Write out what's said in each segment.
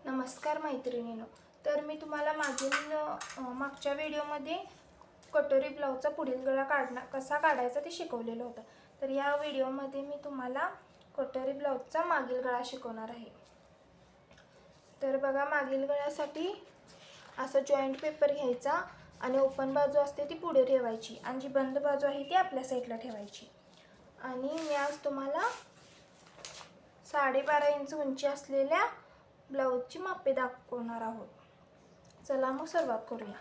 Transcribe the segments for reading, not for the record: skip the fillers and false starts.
नमस्कार मैत्रिणींनो, तर मी तुम्हाला मागच्या व्हिडिओमध्ये कटोरी ब्लाऊजचा पुढील गळा कसा काढायचा ते शिकवलेलं होतं. तर या व्हिडिओमध्ये मी तुम्हाला कटोरी ब्लाऊजचा मागील गळा शिकवणार आहे. तर बघा, मागील गळ्यासाठी असं जॉईंट पेपर घ्यायचा आणि ओपन बाजू असते ती पुढे ठेवायची आणि जी बंद बाजू आहे ती आपल्या साईडला ठेवायची. आणि मी आज तुम्हाला 12.5 इंच उंची असलेल्या ब्लाऊजची मापे दाखवणार आहोत. चला मग सुरुवात करूया.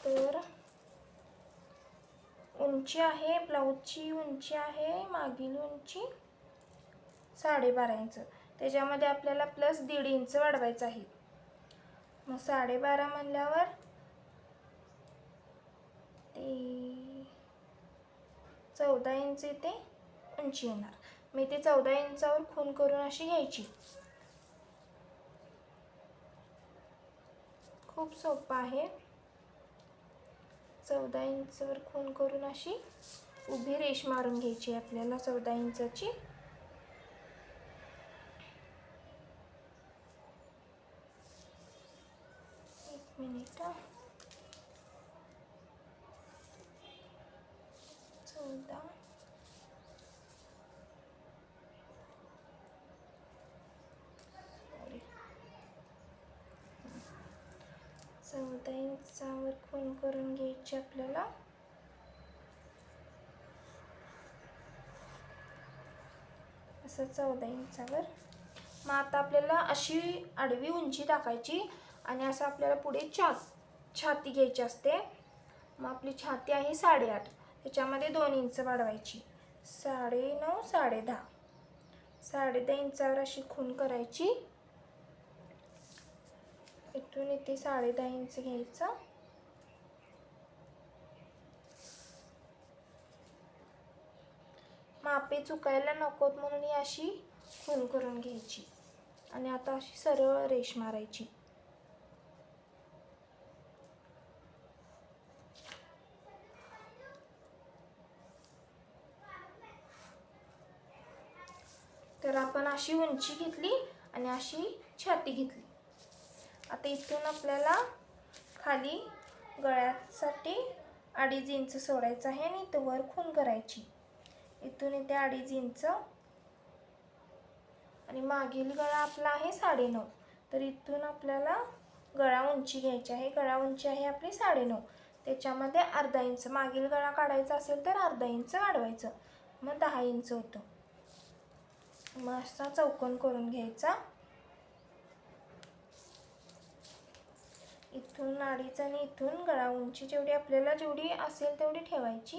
तर उंची आहे, ब्लाऊजची उंची आहे मागील उंची 12.5 इंच. त्याच्यामध्ये आपल्याला प्लस 1.5 इंच वाढवायचं आहे. मग 12.5 म्हणल्यावर ते 14 इंच इथे उंची येणार. मी ते 14 इंचावर खूण करून अशी घ्यायची. खूप सोपं आहे. 14 इंचवर खूण करून अशी उभी रेष मारून घ्यायची आपल्याला 14 इंचाची. एक मिनिट. 14 इंचावर खूण करून घ्यायची आपल्याला. असं 14 इंचावर. मग आता आपल्याला अशी आडवी उंची टाकायची आणि असं आपल्याला पुढे छाती घ्यायची असते. मग आपली छाती आहे 8.5, त्याच्यामध्ये 2 इंच वाढवायची. 9.5, 10.5. 10.5 इंचावर अशी खूण करायची. इथून इथे 10.5 इंच घ्यायचं. मापे चुकायला नकोत म्हणून ही अशी खूण करून घ्यायची आणि आता अशी सरळ रेष मारायची. तर आपण अशी उंची घेतली आणि अशी छाती घेतली. आता इथून आपल्याला खाली गळ्यासाठी 2.5 इंच सोडायचं आहे आणि इथं वर खूण करायची. इथून इथे 2.5 इंच आणि मागील गळा आपला आहे 9.5. तर इथून आपल्याला गळा उंची घ्यायची आहे. गळा उंची आहे आपली 9.5. त्याच्यामध्ये अर्धा इंच मागील गळा काढायचा असेल तर अर्धा इंच वाढवायचं, मग 10 इंच होतं. मग असा चौकोन करून घ्यायचा. इथून 2.5 आणि इथून गळा उंची जेवढी आपल्याला जेवढी असेल तेवढी ठेवायची.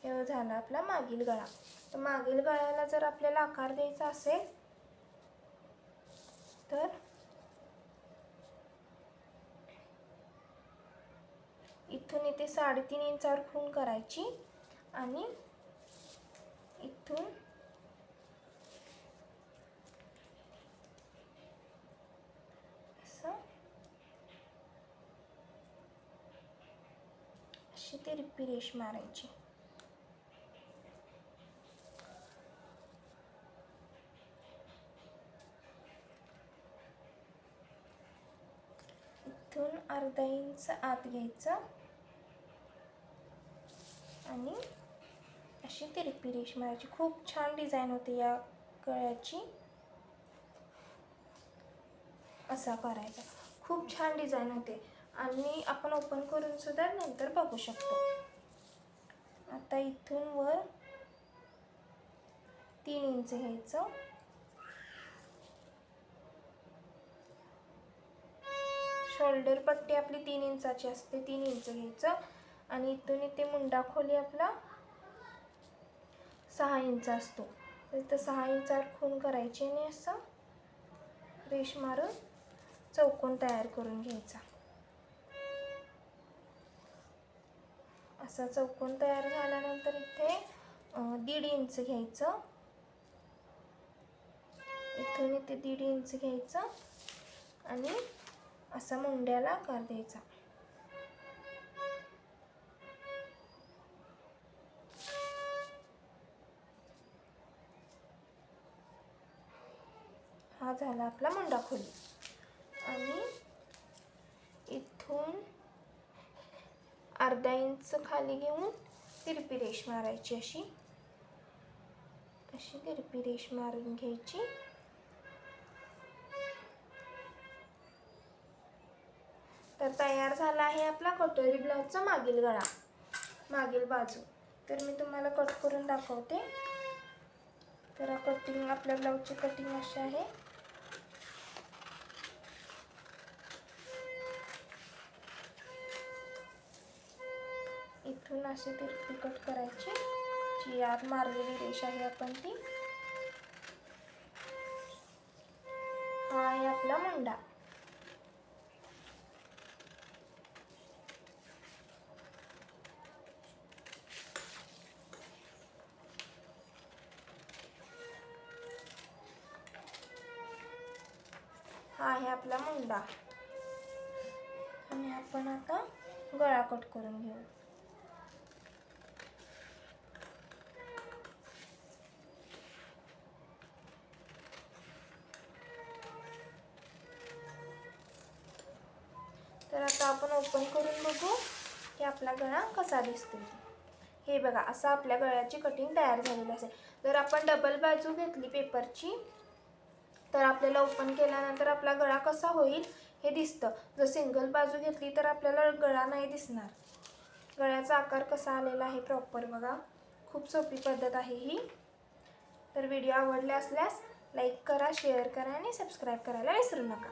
हे झाला आपला मागील गळा. तर मागील गळ्याला जर आपल्याला आकार द्यायचा असेल तर इथून इथे 3.5 इंचावर खूण करायची आणि इथून असं अशी तिरपी रेष मारायची. इथून अर्धा इंच आत घ्यायचं आणि अशी तिरपी रेष मारायची. खूप छान डिझाईन होते या गळ्याची. असा करायचा. खूप छान डिझाईन होते आणि आपण ओपन करून सुद्धा नंतर बघू शकतो. आता इथून वर 3 इंच घ्यायचं. शोल्डर पट्टी आपली 3 इंचाची असते, 3 इंच घ्यायचं आणि इथून इथे मुंडा खोली आपला 6 इंच असतो. तर 6 इंचावर खूण करायची आणि असं रेष मारून चौकोन तयार करून घ्यायचा. असा चौकोन तयार झाल्यानंतर इथे 1.5 इंच घ्यायचं. इथून इथे 1.5 इंच घ्यायचं आणि असा मुंड्याला आकार द्यायचा. हा झाला आपला मुंडा खोली. आणि इथून अर्धा इंच खाली घेऊन तिरपी रेष मारायची. अशी तिरपी रेष मारून घ्यायची. तर तयार झाला आहे आपला कटोरी ब्लाउजचा मागील गळा, मागील बाजू. तर मी तुम्हाला कट करून दाखवते. तर कटिंग, आपल्या ब्लाउजची कटिंग अशी आहे. इथून अशी तिरपी कट करायची. जी आत मारलेली रेष आहे आपण ती. हा आहे आपला मुंडा. हा आहे आपला मुंडा. आणि आपण आता गळा कट करून घेऊ. तर आता आपण ओपन करून बघू की आपला गळा कसा दिसतो. हे बघा, असा आपल्या गळ्याची कटिंग तयार झालेली असेल. जर आपण डबल बाजू घेतली पेपरची तर आपल्याला ओपन केल्यानंतर आपला गळा कसा होईल हे दिसतं. जर सिंगल बाजू घेतली तर आपल्याला गळा नाही दिसणार. गळ्याचा आकार कसा आलेला आहे प्रॉपर बघा. खूप सोपी पद्धत आहे ही. तर व्हिडिओ आवडला असल्यास लाईक करा, शेअर करा आणि सबस्क्राईब करायला विसरू नका.